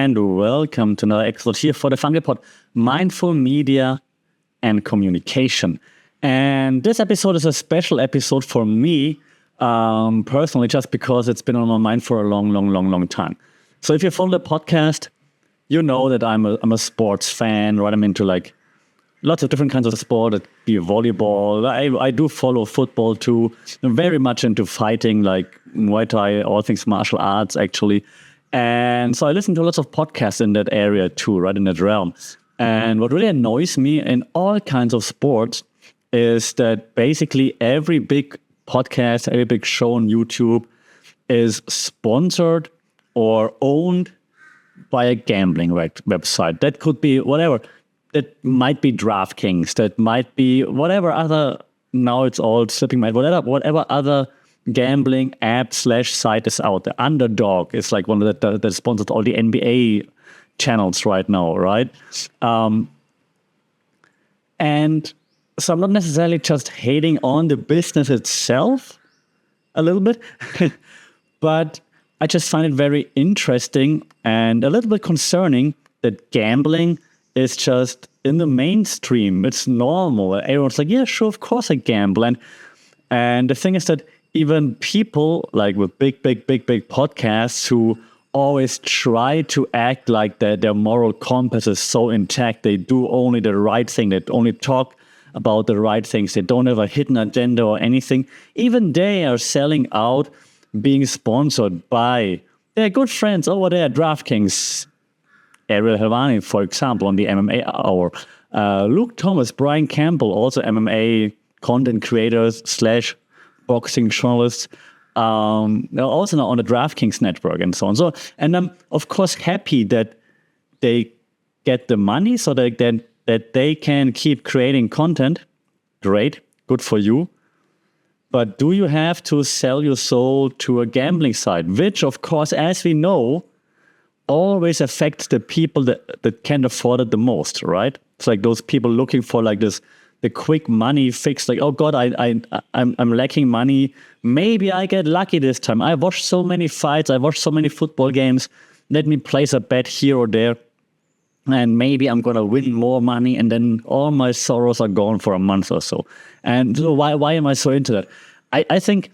and welcome to another episode here for the Funky Pod, Mindful Media and Communication. And this episode is a special episode for me, personally, just because it's been on my mind for a long time. So if you follow the podcast, you know that I'm a sports fan, right? I'm into like lots of different kinds of sport. It be volleyball. I do follow football too. I'm very much into fighting, like Muay Thai, all things martial arts, actually. And so I listen to lots of podcasts in that area too, right, in that realm. And what really annoys me in all kinds of sports is that basically every big podcast, every big show on YouTube is sponsored or owned by a gambling website. That could be whatever. That might be DraftKings. That might be whatever other, now it's all slipping my, whatever other gambling app / site is out. The Underdog is like one of that sponsors all the NBA channels right now, right? And so I'm not necessarily just hating on the business itself a little bit, but I just find it very interesting and a little bit concerning that gambling is just in the mainstream. It's normal. Everyone's like, yeah, sure, of course I gamble. And the thing is that even people like with big podcasts who always try to act like their moral compass is so intact, they do only the right thing, they only talk about the right things, they don't have a hidden agenda or anything, even they are selling out being sponsored by their good friends over there at DraftKings. Ariel Helwani, for example, on the MMA Hour. Luke Thomas, Brian Campbell, also MMA content creators / boxing journalists, also now on the DraftKings network and so on. So, and I'm of course happy that they get the money so that they can keep creating content. Great, good for you. But do you have to sell your soul to a gambling site, which of course, as we know, always affects the people that can afford it the most, right? It's like those people looking for like the quick money fix, like, oh God, I'm lacking money. Maybe I get lucky this time. I watched so many fights. I watched so many football games. Let me place a bet here or there. And maybe I'm going to win more money. And then all my sorrows are gone for a month or so. And so why am I so into that? I think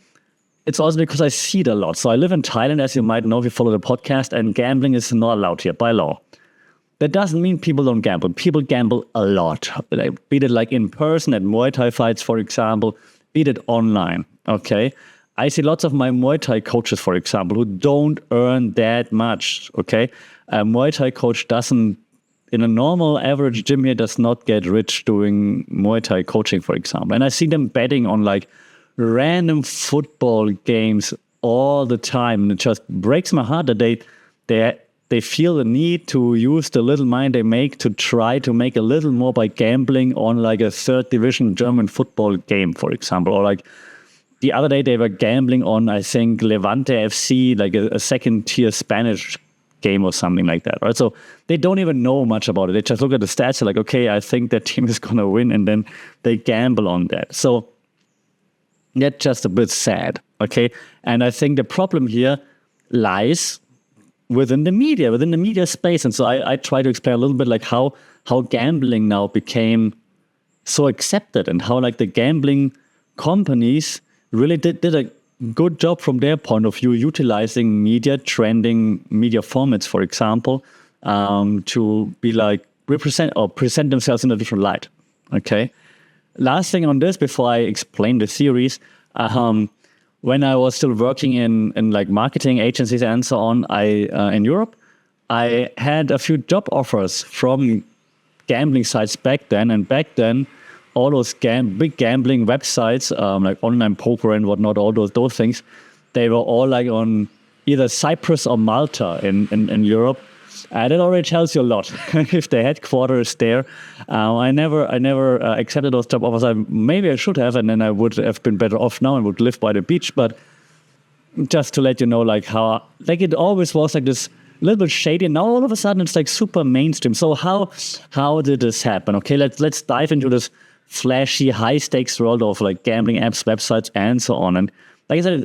it's also because I see it a lot. So I live in Thailand, as you might know if you follow the podcast, and gambling is not allowed here by law. That doesn't mean people don't gamble. People gamble a lot. Be it like in person at Muay Thai fights, for example, be it online, okay? I see lots of my Muay Thai coaches, for example, who don't earn that much, okay? A Muay Thai coach doesn't, in a normal average gym here, does not get rich doing Muay Thai coaching, for example. And I see them betting on like random football games all the time. And it just breaks my heart that they feel the need to use the little money they make to try to make a little more by gambling on like a third division German football game, for example. Or like the other day they were gambling on, I think, Levante FC, like a second tier Spanish game or something like that, right? So they don't even know much about it. They just look at the stats, they're like, okay, I think that team is going to win, and then they gamble on that. So that's just a bit sad, okay? And I think the problem here lies within the media space. And so I try to explain a little bit like how gambling now became so accepted and how like the gambling companies really did a good job from their point of view, utilizing media, trending media formats, for example, to be like present themselves in a different light, okay? Last thing on this before I explain the theories, when I was still working in like marketing agencies and so on, in Europe, I had a few job offers from gambling sites back then. And back then, all those big gambling websites, like online poker and whatnot, all those things, they were all like on either Cyprus or Malta in Europe. That already tells you a lot. If the headquarters is there, I never accepted those job offers. Maybe I should have, and then I would have been better off now and would live by the beach. But just to let you know, like how like it always was like this little bit shady, and now all of a sudden it's like super mainstream. So how did this happen? Okay, let's dive into this flashy, high stakes world of like gambling apps, websites, and so on. And like I said,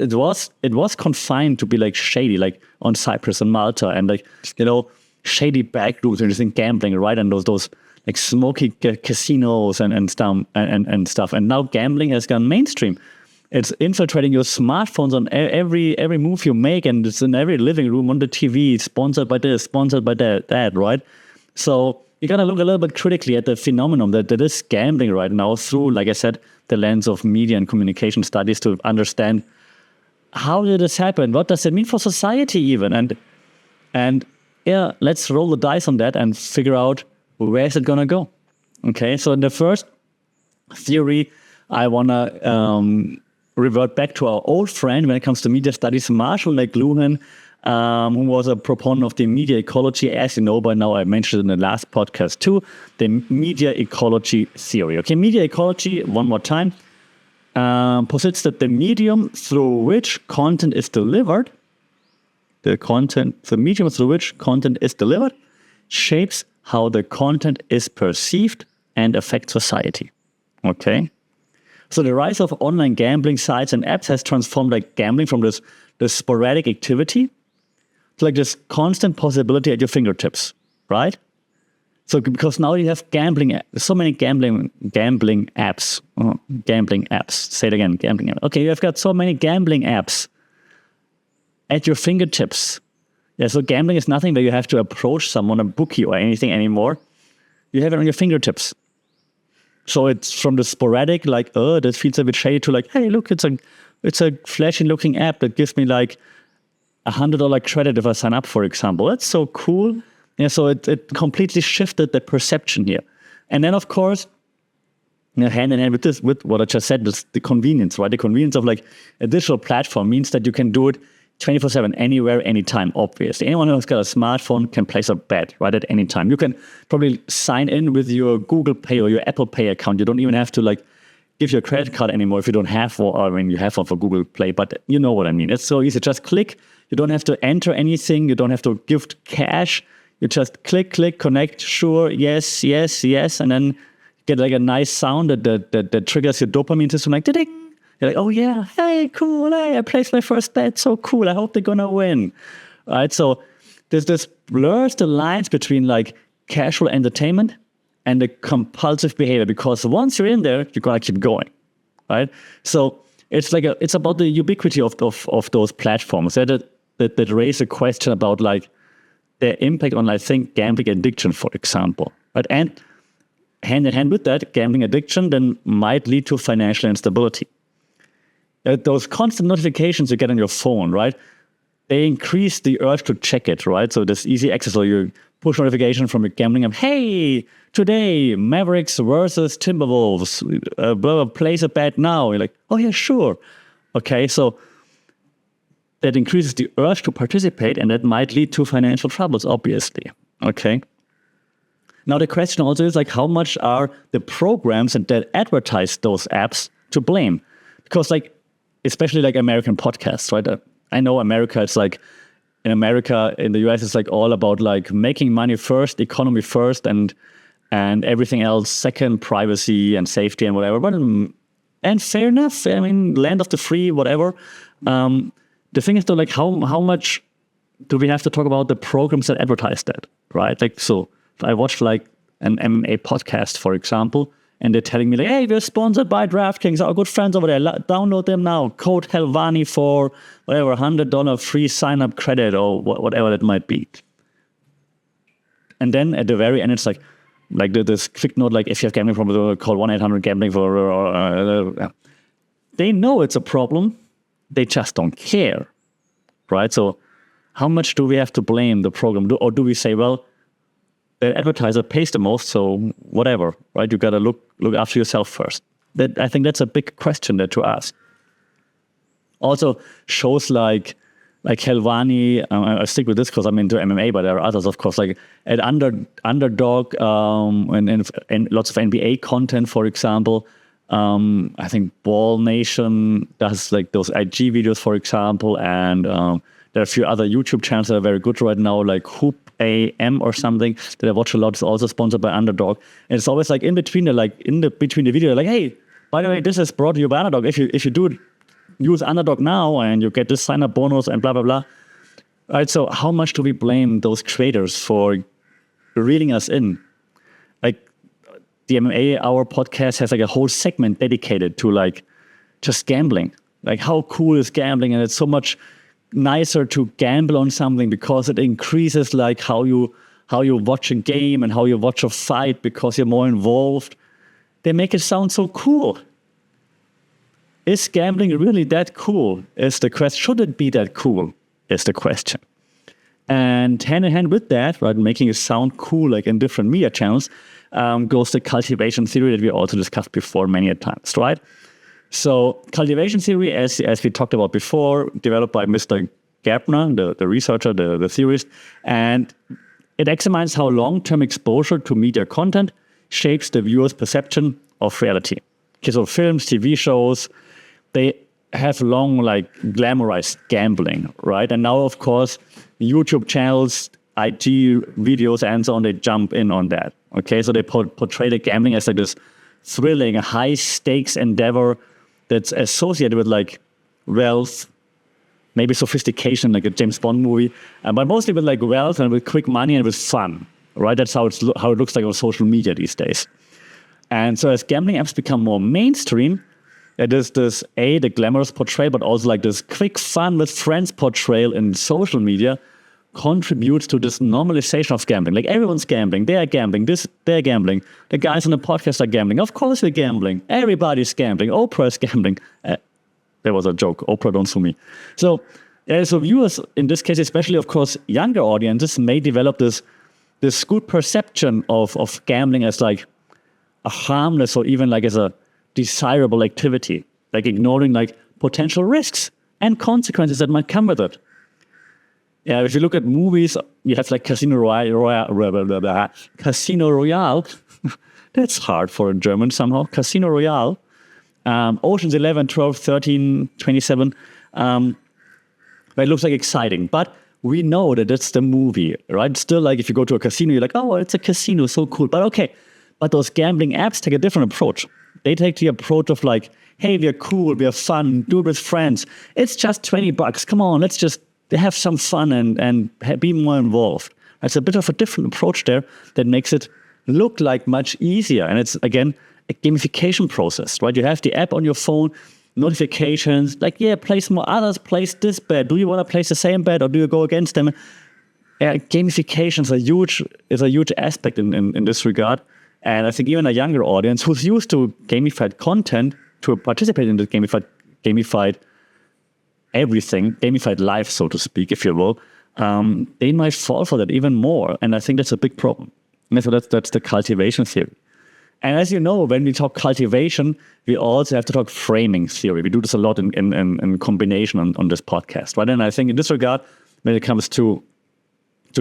it was confined to be like shady, like on Cyprus and Malta, and like shady backrooms and just in gambling, right? And those like smoky casinos and stuff. And now gambling has gone mainstream. It's infiltrating your smartphones on every move you make, and it's in every living room on the TV, sponsored by this, sponsored by that, right? So you got to look a little bit critically at the phenomenon that is gambling right now through, like I said, the lens of media and communication studies to understand how did this happen? What does it mean for society even? And yeah, let's roll the dice on that and figure out where is it going to go. Okay, so in the first theory, I want to revert back to our old friend when it comes to media studies, Marshall McLuhan, who was a proponent of the media ecology. As you know by now, I mentioned in the last podcast too, the media ecology theory. Okay, media ecology, one more time, posits that the medium through which content is delivered, the medium through which content is delivered shapes how the content is perceived and affects society. Okay? So the rise of online gambling sites and apps has transformed like gambling from this sporadic activity to like this constant possibility at your fingertips, right? So because now you have so many gambling apps. Gambling apps. Say it again, gambling apps. Okay, you've got so many gambling apps at your fingertips. Yeah, so gambling is nothing where you have to approach someone, a bookie or anything anymore. You have it on your fingertips. So it's from the sporadic, like, this feels a bit shady, to like, hey, look, it's a flashy looking app that gives me like $100 credit if I sign up, for example. That's so cool. Yeah, so it completely shifted the perception here. And then, of course, hand in hand with what I just said, the convenience, right? The convenience of like a digital platform means that you can do it 24/7, anywhere, anytime, obviously. Anyone who's got a smartphone can place a bet, right, at any time. You can probably sign in with your Google Pay or your Apple Pay account. You don't even have to like give your credit card anymore if you don't have one. I mean, you have one for Google Play, but you know what I mean. It's so easy. Just click. You don't have to enter anything. You don't have to give cash. You just click, connect, sure, yes, and then get like a nice sound that triggers your dopamine system, like, ding. You're like, oh yeah, hey, cool, hey, I placed my first bet, so cool, I hope they're gonna win. Right? So this blurs the lines between like casual entertainment and the compulsive behavior, because once you're in there, you gotta keep going. Right? So it's about the ubiquity of those platforms that raise a question about like their impact on, I think, gambling addiction, for example. Right? And hand in hand with that, gambling addiction then might lead to financial instability. Those constant notifications you get on your phone, right? They increase the urge to check it, right? So this easy access, or your push notification from your gambling app, hey, today, Mavericks versus Timberwolves, blah, blah, place a bet now. You're like, oh yeah, sure. Okay, so that increases the urge to participate, and that might lead to financial troubles, obviously. Okay. Now the question also is like, how much are the programs that advertise those apps to blame? Because like, especially like American podcasts, right? I know America, it's like, in the US, it's like all about like making money first, economy first, and everything else second, privacy and safety and whatever. But and fair enough. I mean, land of the free, whatever. The thing is though, like how much do we have to talk about the programs that advertise that, right? Like, so if I watch like an MMA podcast, for example, and they're telling me like, hey, we're sponsored by DraftKings, our good friends over there. Download them now. Code Helvani for whatever, $100 free sign-up credit or whatever that might be. And then at the very end, it's like this quick note, like if you have gambling problem, call 1-800-GAMBLING for. They know it's a problem. They just don't care, right? So how much do we have to blame the program? Or do we say, well, the advertiser pays the most, so whatever, right? You got to look after yourself first. I think that's a big question there to ask. Also, shows like Helvani, I stick with this because I'm into MMA, but there are others, of course, like at Underdog and lots of NBA content, for example. I think Ball Nation does like those IG videos, for example, and there are a few other YouTube channels that are very good right now, like Hoop AM or something that I watch a lot. It's also sponsored by Underdog, and it's always like in between the video, like, hey, by the way, this is brought to you by Underdog. If you use Underdog now and you get this sign up bonus and blah blah blah. All right, so how much do we blame those creators for reeling us in? Like the MMA Hour podcast has like a whole segment dedicated to like just gambling. Like how cool is gambling? And it's so much nicer to gamble on something because it increases like how you watch a game and how you watch a fight because you're more involved. They make it sound so cool. Is gambling really that cool? Is the question. Should it be that cool? Is the question. And hand in hand with that, right, making it sound cool like in different media channels, goes the cultivation theory that we also discussed before many a times, right? So cultivation theory, as we talked about before, developed by Mr. Gärtner, the researcher, the theorist, and it examines how long-term exposure to media content shapes the viewer's perception of reality. Okay, so films, TV shows, they have long, like, glamorized gambling, right? And now, of course, YouTube channels, IG videos, and so on, they jump in on that. Okay, so they portray the gambling as like this thrilling, high-stakes endeavor that's associated with like wealth, maybe sophistication, like a James Bond movie, but mostly with like wealth and with quick money and with fun, right? That's how it looks like on social media these days. And so as gambling apps become more mainstream, it is this, the glamorous portrayal, but also like this quick fun with friends portrayal in social media contributes to this normalization of gambling. Like everyone's gambling, they're gambling, they're gambling. The guys on the podcast are gambling. Of course we're gambling. Everybody's gambling. Oprah's gambling. There was a joke. Oprah, don't sue me. So viewers, in this case, especially, of course, younger audiences may develop this good perception of gambling as like a harmless or even like as a desirable activity, like ignoring like potential risks and consequences that might come with it. Yeah, if you look at movies, you have like Casino Royale. Casino Royale. That's hard for a German somehow. Casino Royale. Oceans 11, 12, 13, 27. But it looks like exciting. But we know that it's the movie, right? Still, like if you go to a casino, you're like, oh, it's a casino, so cool. But okay. But those gambling apps take a different approach. They take the approach of like, hey, we're cool, we're fun, do it with friends. It's just $20. Come on, let's just have some fun and be more involved. It's a bit of a different approach there that makes it look like much easier. And it's, again, a gamification process, right? You have the app on your phone, notifications, like, yeah, place more others, place this bet. Do you want to place the same bet or do you go against them? Gamification is a huge aspect in this regard. And I think even a younger audience who's used to gamified content to participate in the gamified everything, gamified life, so to speak, if you will, they might fall for that even more. And I think that's a big problem. And so that's the cultivation theory. And as you know, when we talk cultivation, we also have to talk framing theory. We do this a lot in combination on this podcast, right? And I think in this regard, when it comes to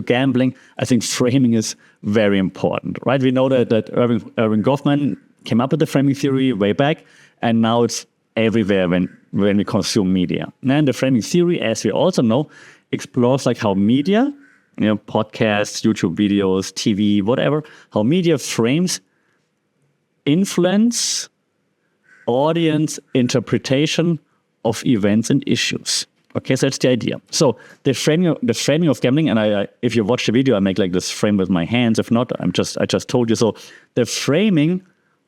gambling, I think framing is very important, right? We know that Erving Goffman came up with the framing theory way back, and now it's everywhere when we consume media. And the framing theory, as we also know, explores like how media, podcasts, YouTube videos, TV, whatever, how media frames influence audience interpretation of events and issues. Okay, so that's the idea. So the framing of gambling, and if you watch the video, I make like this frame with my hands. If not, I just told you. So the framing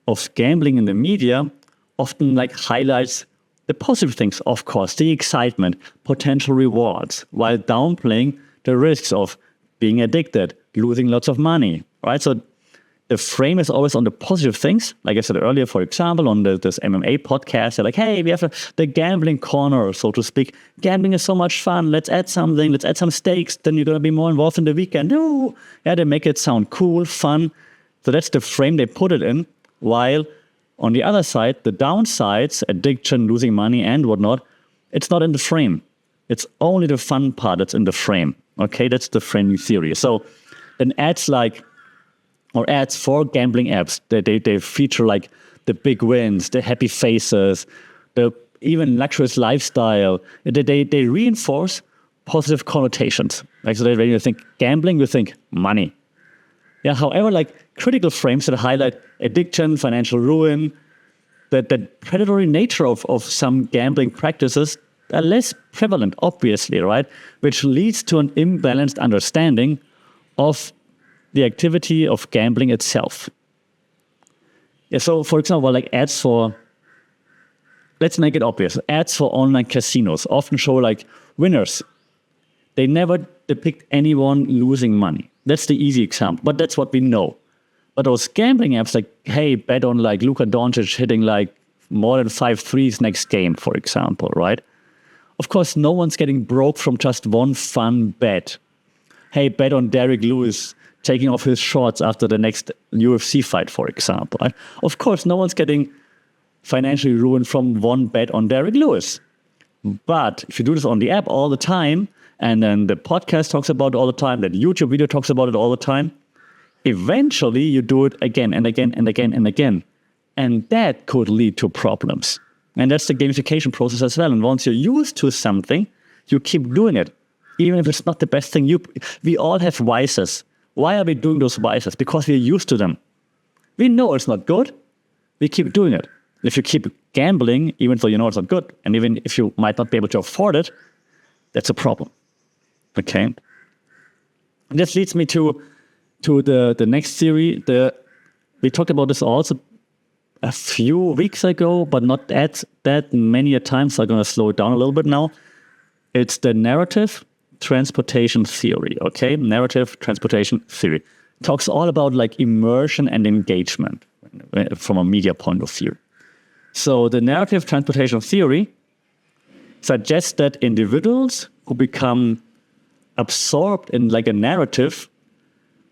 of gambling in the media often like highlights the positive things, of course, the excitement, potential rewards, while downplaying the risks of being addicted, losing lots of money, right? So the frame is always on the positive things. Like I said earlier, for example, on this MMA podcast, they're like, hey, we have the gambling corner, so to speak. Gambling is so much fun. Let's add something. Let's add some stakes. Then you're going to be more involved in the weekend. No. Yeah, they make it sound cool, fun. So that's the frame they put it in. While on the other side, the downsides, addiction, losing money and whatnot, it's not in the frame. It's only the fun part that's in the frame. Okay, that's the framing theory. So then ads for gambling apps, they feature like the big wins, the happy faces, the even luxurious lifestyle. They reinforce positive connotations. Like so, when you think gambling, you think money. Yeah. However, like critical frames that highlight addiction, financial ruin, that predatory nature of some gambling practices, less prevalent, obviously, right? Which leads to an imbalanced understanding of the activity of gambling itself. Yeah, so for example, like ads for, let's make it obvious, ads for online casinos often show like winners. They never depict anyone losing money. That's the easy example, but that's what we know. But those gambling apps like, hey, bet on like Luka Doncic hitting like more than 5 threes next game, for example, right? Of course, no one's getting broke from just one fun bet. Hey, bet on Derrick Lewis taking off his shorts after the next UFC fight, for example. Right? Of course, no one's getting financially ruined from one bet on Derrick Lewis. But if you do this on the app all the time, and then the podcast talks about it all the time, that YouTube video talks about it all the time, eventually you do it again and again and again and again. And that could lead to problems. And that's the gamification process as well. And once you're used to something, you keep doing it. Even if it's not the best thing. We all have vices. Why are we doing those vices? Because we're used to them. We know it's not good. We keep doing it. If you keep gambling, even though you know it's not good, and even if you might not be able to afford it, that's a problem. Okay? And this leads me to the next theory. We talked about this also a few weeks ago, but not that many a time, so I'm going to slow it down a little bit now. It's the narrative transportation theory, okay? Narrative transportation theory. Talks all about like immersion and engagement from a media point of view. So the narrative transportation theory suggests that individuals who become absorbed in like a narrative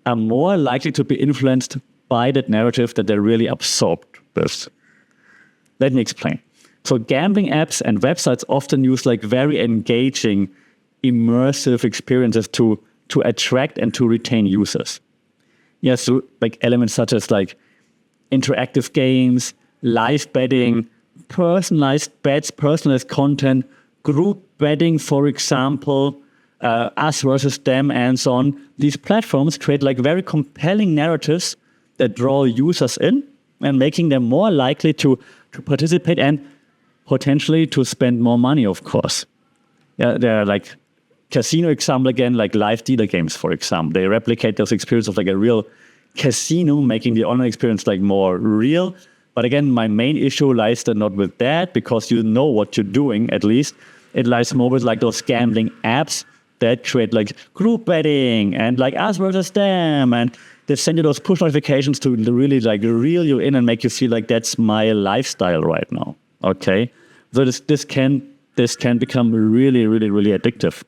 are more likely to be influenced by that narrative that they're really absorbed with. Let me explain. So gambling apps and websites often use like very engaging, immersive experiences to attract and to retain users. Yeah, so like elements such as like interactive games, live betting, personalized bets, personalized content, group betting, for example, us versus them, and so on. These platforms create like very compelling narratives that draw users in and making them more likely to participate and potentially to spend more money, of course. Yeah, they're like casino example again, like live dealer games, for example. They replicate those experiences of like a real casino, making the online experience like more real. But again, my main issue lies not with that, because you know what you're doing, at least. It lies more with like those gambling apps that create like group betting and like us versus them, and they send you those push notifications to really like reel you in and make you feel like that's my lifestyle right now. Okay, so this can become really, really, really addictive.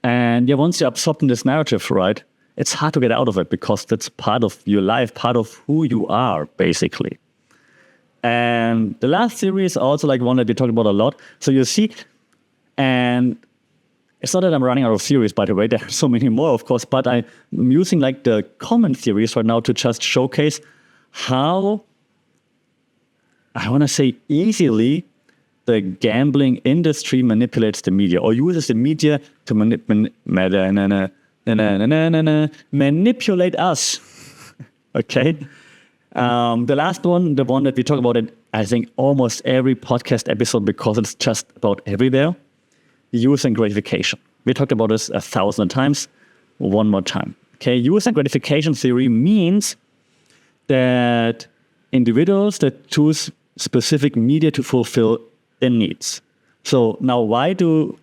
And yeah, once you're absorbed in this narrative, right, it's hard to get out of it because that's part of your life, part of who you are, basically. And the last theory is also like one that we talked about a lot. So you see, and it's not that I'm running out of theories, by the way. There are so many more, of course, but I'm using like the common theories right now to just showcase how, I want to say easily, the gambling industry manipulates the media or uses the media to manipulate us. Okay? The last one, the one that we talk about in, I think, almost every podcast episode because it's just about everywhere, use and gratification. We talked about this 1,000 times. One more time. Okay, use and gratification theory means that individuals that choose specific media to fulfill their needs. So now why do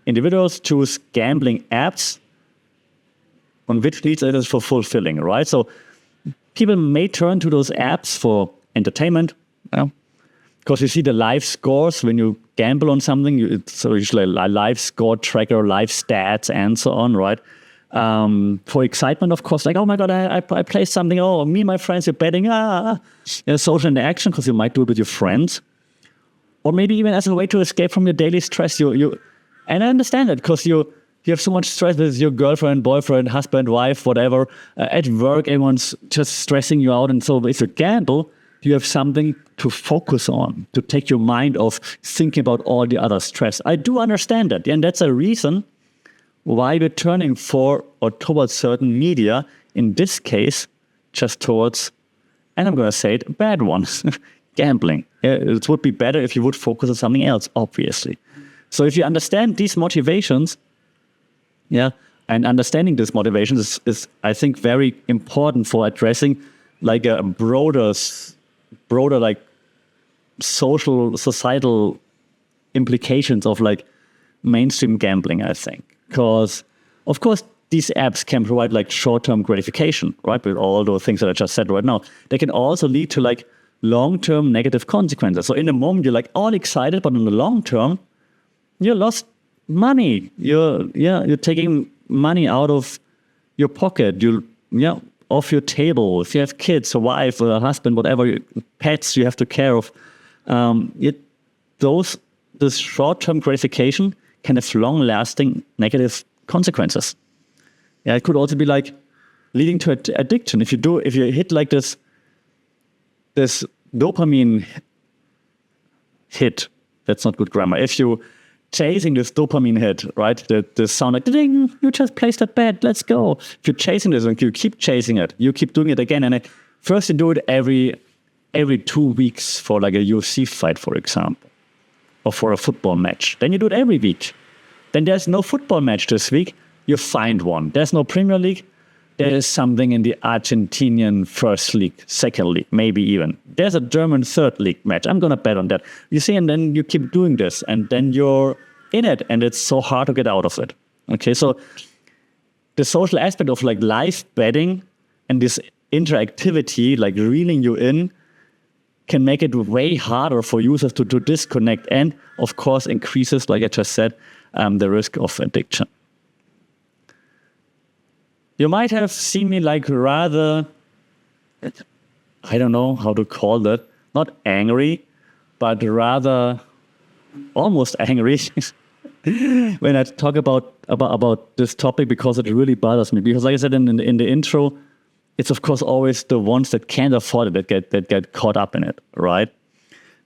individuals choose gambling apps on which needs it is for fulfilling, right? So people may turn to those apps for entertainment, because you see the live scores when you gamble on something. It's usually a live score tracker, live stats, and so on, right? For excitement, of course, like, oh my God, I play something. Oh, me and my friends are betting. Social interaction, because you might do it with your friends. Or maybe even as a way to escape from your daily stress. And I understand that because you have so much stress with your girlfriend, boyfriend, husband, wife, whatever. At work, everyone's just stressing you out. And so if you gamble, you have something to focus on, to take your mind off thinking about all the other stress. I do understand that. And that's a reason why we're turning for or towards certain media, in this case, just towards, and I'm going to say it, bad ones. gambling. It would be better if you would focus on something else, obviously. So if you understand these motivations, and understanding these motivations is I think, very important for addressing like a broader like societal implications of like mainstream gambling, I think. Because, of course, these apps can provide like short-term gratification, right? With all those things that I just said right now. They can also lead to like long-term negative consequences. So in the moment, you're like all excited, but in the long term, you lost money. You're taking money out of your pocket. Off your table. If you have kids, a wife, a husband, whatever, pets you have to care of, this short-term gratification can have long-lasting negative consequences. Yeah, it could also be like leading to addiction. If you hit like this dopamine hit, that's not good grammar. If you chasing this dopamine hit, right? The sound like ding, you just placed a bet, let's go. If you're chasing this and you keep chasing it, you keep doing it again, and first you do it every 2 weeks for like a UFC fight, for example, or for a football match. Then you do it every week. Then there's no football match this week. You find one. There's no Premier League. There is something in the Argentinian first league, second league, maybe even. There's a German third league match. I'm going to bet on that. You see, and then you keep doing this, and then you're in it, and it's so hard to get out of it. Okay, so the social aspect of like live betting and this interactivity, like reeling you in, can make it way harder for users to disconnect, and of course increases, like I just said, the risk of addiction. You might have seen me like rather, I don't know how to call that, not angry, but rather almost angry when I talk about this topic, because it really bothers me. Because like I said in the intro, it's of course always the ones that can't afford it that get caught up in it, right?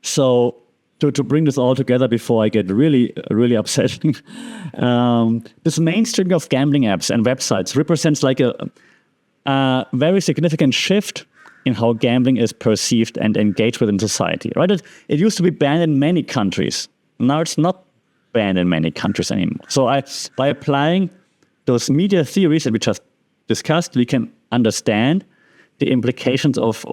So to bring this all together before I get really, really upset, this mainstreaming of gambling apps and websites represents like a very significant shift in how gambling is perceived and engaged within society, right? It used to be banned in many countries. Now it's not banned in many countries anymore. So by applying those media theories that we just discussed, we can understand the implications of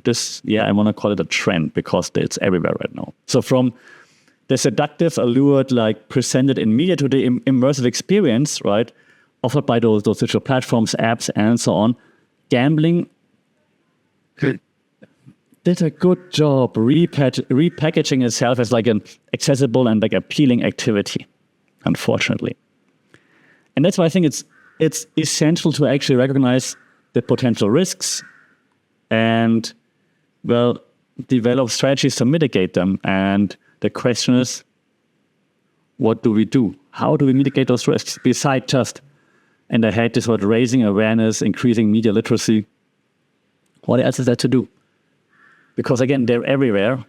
this, I want to call it a trend, because it's everywhere right now. So from the seductive allure like presented in media to the immersive experience, right, offered by those digital platforms, apps, and so on, gambling did a good job repackaging itself as like an accessible and like appealing activity, unfortunately. And that's why I think it's essential to actually recognize the potential risks and, well, develop strategies to mitigate them. And the question is, what do we do? How do we mitigate those risks? Besides just, and I hate this word, raising awareness, increasing media literacy, what else is there to do? Because again, they're everywhere.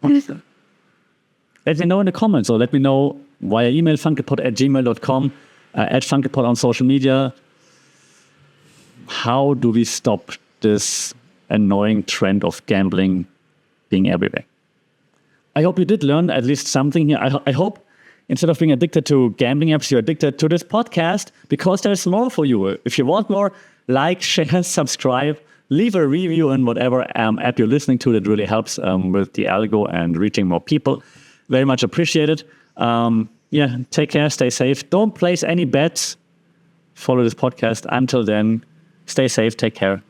Let me know in the comments, or let me know via email, funklepod@gmail.com, @funklepod on social media. How do we stop this annoying trend of gambling being everywhere? I hope you did learn at least something here. I hope instead of being addicted to gambling apps, you're addicted to this podcast, because there's more for you. If you want more, like, share, subscribe, leave a review in whatever app you're listening to. That really helps with the algo and reaching more people. Very much appreciated. Take care, stay safe. Don't place any bets. Follow this podcast. Until then, stay safe, take care.